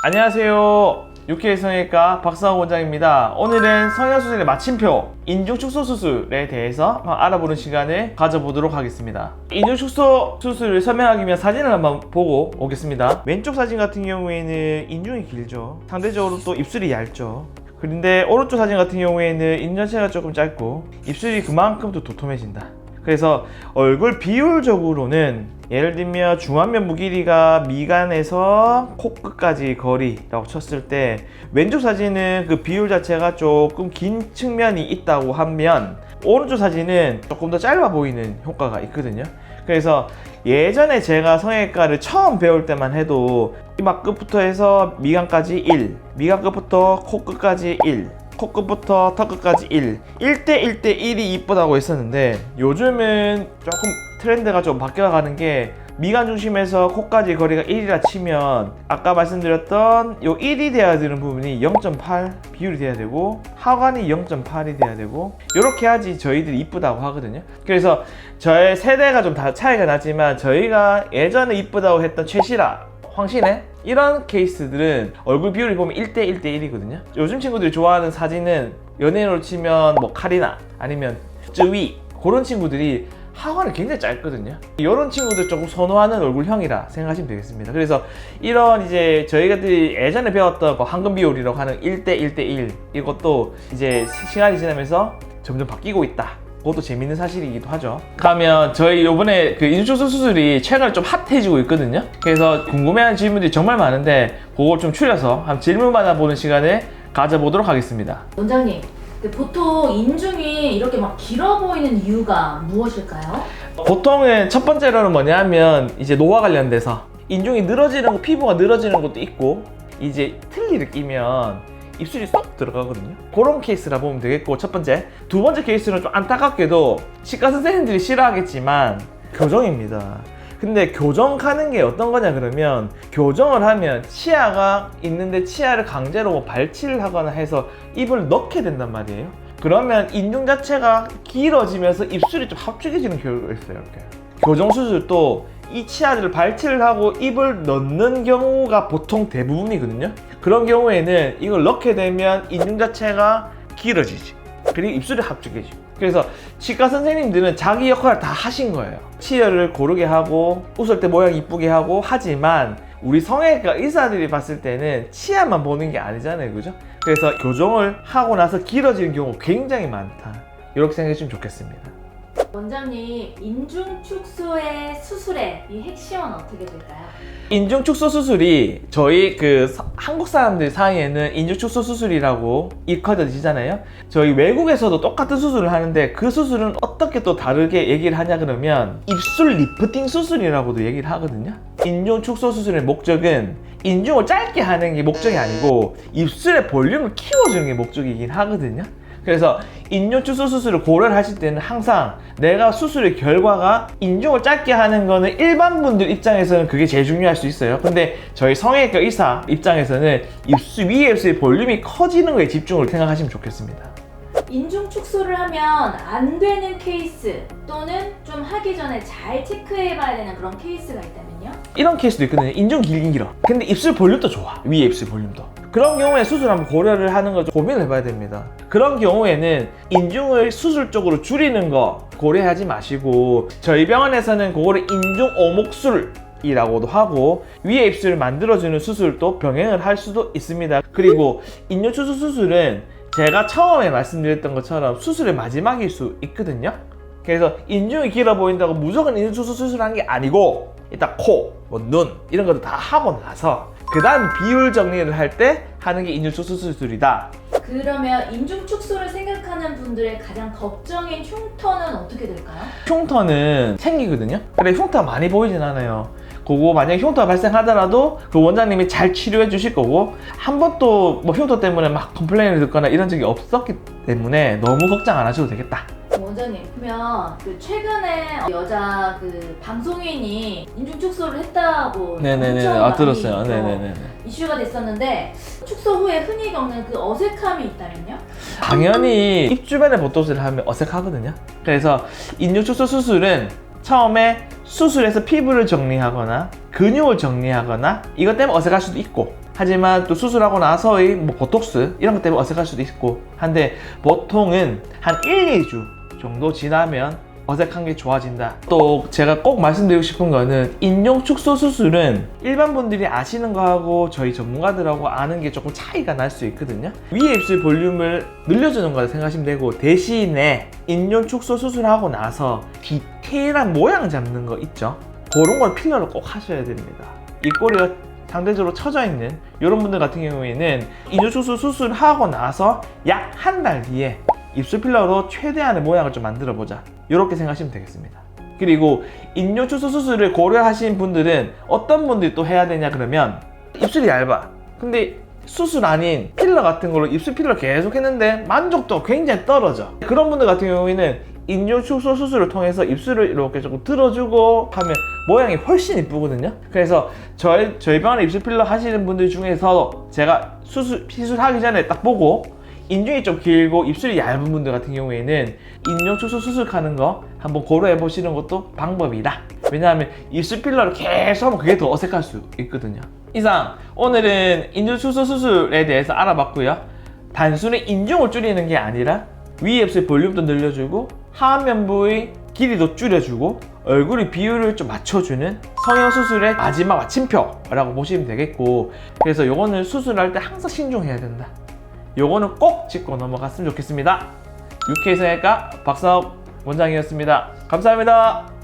안녕하세요. 유쾌 성형외과 박상호 원장입니다. 오늘은 성형수술의 마침표 인중축소 수술에 대해서 알아보는 시간을 가져보도록 하겠습니다. 인중축소 수술을 설명하기 위한 사진을 한번 보고 오겠습니다. 왼쪽 사진 같은 경우에는 인중이 길죠. 상대적으로 또 입술이 얇죠. 그런데 오른쪽 사진 같은 경우에는 인중 자체가 조금 짧고 입술이 그만큼 더 도톰해진다. 그래서 얼굴 비율적으로는 예를 들면 중안면부 길이가 미간에서 코끝까지 거리라고 쳤을 때 왼쪽 사진은 그 비율 자체가 조금 긴 측면이 있다고 하면 오른쪽 사진은 조금 더 짧아 보이는 효과가 있거든요. 그래서 예전에 제가 성형외과를 처음 배울 때만 해도 이마 끝부터 해서 미간까지 1, 미간 끝부터 코끝까지 1, 코끝부터 턱끝까지 1, 1대 1대 1이 이쁘다고 했었는데 요즘은 조금 트렌드가 좀 바뀌어가는 게 미간 중심에서 코까지 거리가 1이라 치면 아까 말씀드렸던 요 1이 돼야 되는 부분이 0.8 비율이 돼야 되고 하관이 0.8이 돼야 되고 이렇게 해야지 저희들이 이쁘다고 하거든요. 그래서 저의 세대가 좀 다 차이가 나지만 저희가 예전에 이쁘다고 했던 최실아, 황신혜 이런 케이스들은 얼굴 비율이 보면 1대 1대 1이거든요. 요즘 친구들이 좋아하는 사진은 연예인으로 치면 뭐 카리나 아니면 쯔위 그런 친구들이 하관이 굉장히 짧거든요. 이런 친구들 조금 선호하는 얼굴형이라 생각하시면 되겠습니다. 그래서 이런 이제 저희가 예전에 배웠던 황금 비율이라고 하는 1대 1대 1 이것도 이제 시간이 지나면서 점점 바뀌고 있다. 그것도 재밌는 사실이기도 하죠. 그러면 저희 요번에 그 인중축소 수술이 최근에 좀 핫해지고 있거든요. 그래서 궁금해하는 질문들이 정말 많은데 그걸 좀 추려서 한번 질문 받아보는 시간을 가져보도록 하겠습니다. 원장님, 보통 인중이 이렇게 막 길어 보이는 이유가 무엇일까요? 보통은 첫 번째로는 뭐냐면 이제 노화 관련돼서 인중이 늘어지는 거, 피부가 늘어지는 것도 있고 이제 틀니를 끼면 입술이 쏙 들어가거든요. 그런 케이스라 보면 되겠고 첫 번째. 두 번째 케이스는 좀 안타깝게도 치과 선생님들이 싫어하겠지만 교정입니다. 근데 교정하는 게 어떤 거냐 그러면 교정을 하면 치아가 있는데 치아를 강제로 뭐 발치를 하거나 해서 입을 넣게 된단 말이에요. 그러면 인중 자체가 길어지면서 입술이 좀 합죽해지는 경우가 있어요. 이렇게. 교정 수술도 이 치아를 발치를 하고 입을 넣는 경우가 보통 대부분이거든요. 그런 경우에는 이걸 넣게 되면 인중 자체가 길어지지. 그리고 입술이 합죽해지고. 그래서 치과 선생님들은 자기 역할을 다 하신 거예요. 치아를 고르게 하고 웃을 때 모양 이쁘게 하고 하지만 우리 성형외과 의사들이 봤을 때는 치아만 보는 게 아니잖아요. 그죠? 그래서 교정을 하고 나서 길어지는 경우가 굉장히 많다. 이렇게 생각해 주시면 좋겠습니다. 원장님, 인중축소의 수술의 이 핵심은 어떻게 될까요? 인중축소 수술이 저희 한국 사람들 사이에는 인중축소 수술이라고 일컬어지잖아요. 저희 외국에서도 똑같은 수술을 하는데 그 수술은 어떻게 또 다르게 얘기를 하냐 그러면 입술 리프팅 수술이라고도 얘기를 하거든요. 인중축소 수술의 목적은 인중을 짧게 하는 게 목적이 아니고 입술의 볼륨을 키워주는 게 목적이긴 하거든요. 그래서 인중축소 수술을 고려를 하실 때는 항상 내가 수술의 결과가 인중을 짧게 하는 거는 일반 분들 입장에서는 그게 제일 중요할 수 있어요. 근데 저희 성형외과 의사 입장에서는 위에 입술의 볼륨이 커지는 거에 집중을 생각하시면 좋겠습니다. 인중축소를 하면 안 되는 케이스 또는 좀 하기 전에 잘 체크해봐야 되는 그런 케이스가 있다면요? 이런 케이스도 있거든요. 인중 길긴 길어. 근데 입술 볼륨도 좋아. 위에 입술 볼륨도. 그런 경우에 수술 한번 고려를 하는 거 좀 고민을 해봐야 됩니다. 그런 경우에는 인중을 수술적으로 줄이는 거 고려하지 마시고 저희 병원에서는 그거를 인중 오목술 이라고도 하고 위에 입술을 만들어주는 수술도 병행을 할 수도 있습니다. 그리고 인중축소 수술은 제가 처음에 말씀드렸던 것처럼 수술의 마지막일 수 있거든요. 그래서 인중이 길어 보인다고 무조건 인중축소 수술하는 게 아니고 일단 코, 눈 이런 것도 다 하고 나서 그 다음 비율 정리를 할 때 하는 게 인중축소 수술이다. 그러면 인중축소를 생각하는 분들의 가장 걱정인 흉터는 어떻게 될까요? 흉터는 생기거든요. 근데 흉터가 많이 보이진 않아요. 그거 만약에 흉터가 발생하더라도 그 원장님이 잘 치료해 주실 거고 한 번도 뭐 흉터 때문에 막 컴플레인을 듣거나 이런 적이 없었기 때문에 너무 걱정 안 하셔도 되겠다. 원장님, 그러면 최근에 여자 방송인이 인중축소를 했다고 네네네. 엄청 들었어요. 많이 네네네. 이슈가 됐었는데 축소 후에 흔히 겪는 그 어색함이 있다면요? 당연히 입 주변에 보톡스를 하면 어색하거든요. 그래서 인중축소 수술은 처음에 수술해서 피부를 정리하거나 근육을 정리하거나 이것 때문에 어색할 수도 있고 하지만 또 수술하고 나서의 뭐 보톡스 이런 것 때문에 어색할 수도 있고 한데 보통은 한 1, 2주 정도 지나면 어색한 게 좋아진다. 또 제가 꼭 말씀드리고 싶은 거는 인중 축소 수술은 일반 분들이 아시는 거하고 저희 전문가들하고 아는 게 조금 차이가 날 수 있거든요. 위에 입술 볼륨을 늘려주는 거라 생각하시면 되고, 대신에 인중 축소 수술하고 나서 디테일한 모양 잡는 거 있죠? 그런 걸 필러로 꼭 하셔야 됩니다. 입꼬리가 상대적으로 처져 있는 이런 분들 같은 경우에는 인중 축소 수술하고 나서 약 한 달 뒤에 입술 필러로 최대한의 모양을 좀 만들어 보자, 이렇게 생각하시면 되겠습니다. 그리고 인중 축소 수술을 고려하신 분들은 어떤 분들이 또 해야 되냐 그러면, 입술이 얇아 근데 수술 아닌 필러 같은 걸로 입술 필러 계속 했는데 만족도가 굉장히 떨어져. 그런 분들 같은 경우에는 인중 축소 수술을 통해서 입술을 이렇게 조금 들어주고 하면 모양이 훨씬 이쁘거든요. 그래서 저희 병원에 입술 필러 하시는 분들 중에서 제가 시술하기 전에 딱 보고 인중이 좀 길고 입술이 얇은 분들 같은 경우에는 인중 축소 수술하는 거 한번 고려해 보시는 것도 방법이다. 왜냐하면 입술 필러를 계속 하면 그게 더 어색할 수 있거든요. 이상 오늘은 인중 축소 수술에 대해서 알아봤고요. 단순히 인중을 줄이는 게 아니라 위에 입술 볼륨도 늘려주고 하안면 부위 길이도 줄여주고 얼굴의 비율을 좀 맞춰주는 성형수술의 마지막 마침표라고 보시면 되겠고, 그래서 요거는 수술할 때 항상 신중해야 된다. 요거는 꼭 짚고 넘어갔으면 좋겠습니다. UK 성형외과 박사업 원장이었습니다. 감사합니다.